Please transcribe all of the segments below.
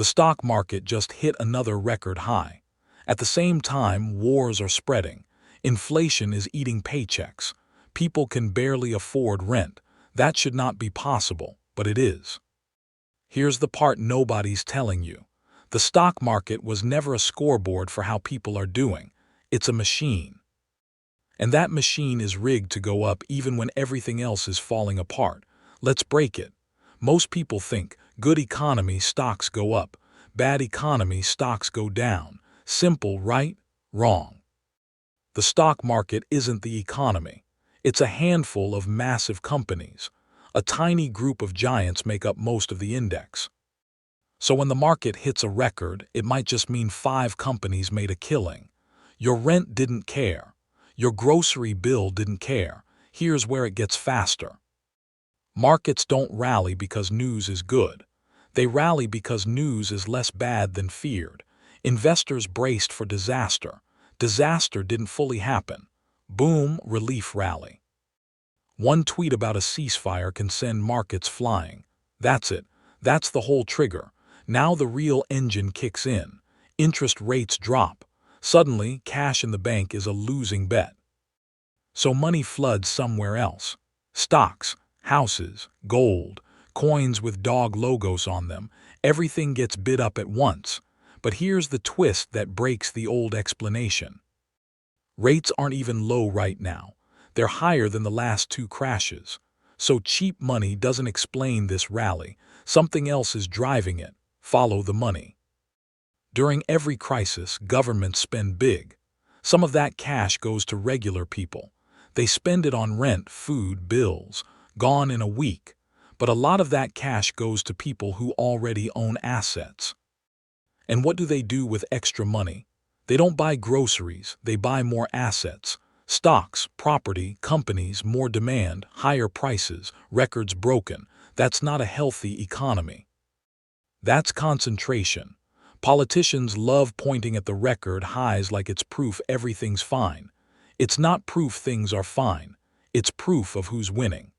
The stock market just hit another record high. At the same time, wars are spreading. Inflation is eating paychecks. People can barely afford rent. That should not be possible, but it is. Here's the part nobody's telling you. The stock market was never a scoreboard for how people are doing. It's a machine. And that machine is rigged to go up even when everything else is falling apart. Let's break it. Most people think, good economy, stocks go up. Bad economy, stocks go down. Simple, right? Wrong. The stock market isn't the economy. It's a handful of massive companies. A tiny group of giants make up most of the index. So when the market hits a record, it might just mean 5 companies made a killing. Your rent didn't care. Your grocery bill didn't care. Here's where it gets faster. Markets don't rally because news is good. They rally because news is less bad than feared. Investors braced for disaster. Disaster didn't fully happen. Boom, relief rally. One tweet about a ceasefire can send markets flying. That's it. That's the whole trigger. Now the real engine kicks in. Interest rates drop. Suddenly, cash in the bank is a losing bet. So money floods somewhere else. Stocks, houses, gold, coins with dog logos on them, everything gets bid up at once. But here's the twist that breaks the old explanation. Rates aren't even low right now. They're higher than the last 2 crashes. So cheap money doesn't explain this rally. Something else is driving it. Follow the money. During every crisis, governments spend big. Some of that cash goes to regular people. They spend it on rent, food, bills, gone in a week. But a lot of that cash goes to people who already own assets. And what do they do with extra money? They don't buy groceries, they buy more assets. Stocks, property, companies, more demand, higher prices, records broken. That's not a healthy economy. That's concentration. Politicians love pointing at the record highs like it's proof everything's fine. It's not proof things are fine. It's proof of who's winning.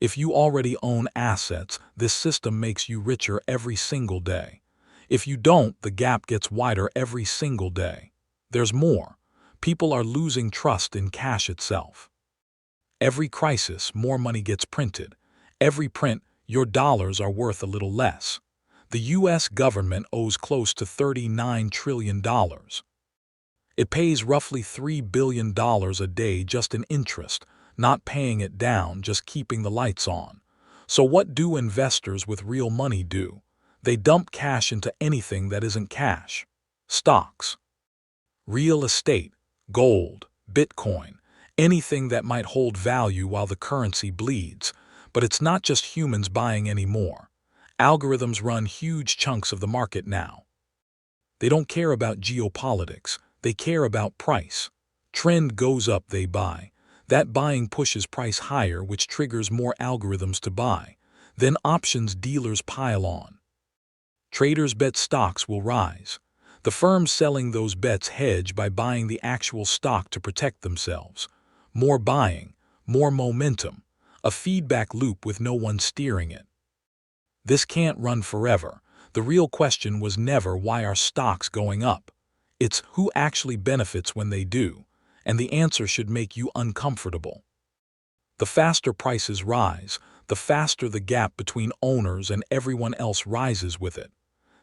If you already own assets, this system makes you richer every single day. If you don't, the gap gets wider every single day. There's more. People are losing trust in cash itself. Every crisis, more money gets printed. Every print, your dollars are worth a little less. The U.S. government owes close to $39 trillion. It pays roughly $3 billion a day just in interest, not paying it down, just keeping the lights on. So what do investors with real money do? They dump cash into anything that isn't cash. Stocks, real estate, gold, Bitcoin, anything that might hold value while the currency bleeds. But it's not just humans buying anymore. Algorithms run huge chunks of the market now. They don't care about geopolitics. They care about price. Trend goes up, they buy. That buying pushes price higher, which triggers more algorithms to buy. Then options dealers pile on. Traders bet stocks will rise. The firms selling those bets hedge by buying the actual stock to protect themselves. More buying, more momentum, a feedback loop with no one steering it. This can't run forever. The real question was never why are stocks going up. It's who actually benefits when they do, and the answer should make you uncomfortable. The faster prices rise, the faster the gap between owners and everyone else rises with it.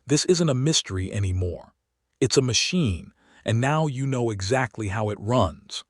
This isn't a mystery anymore. It's a machine, and now you know exactly how it runs.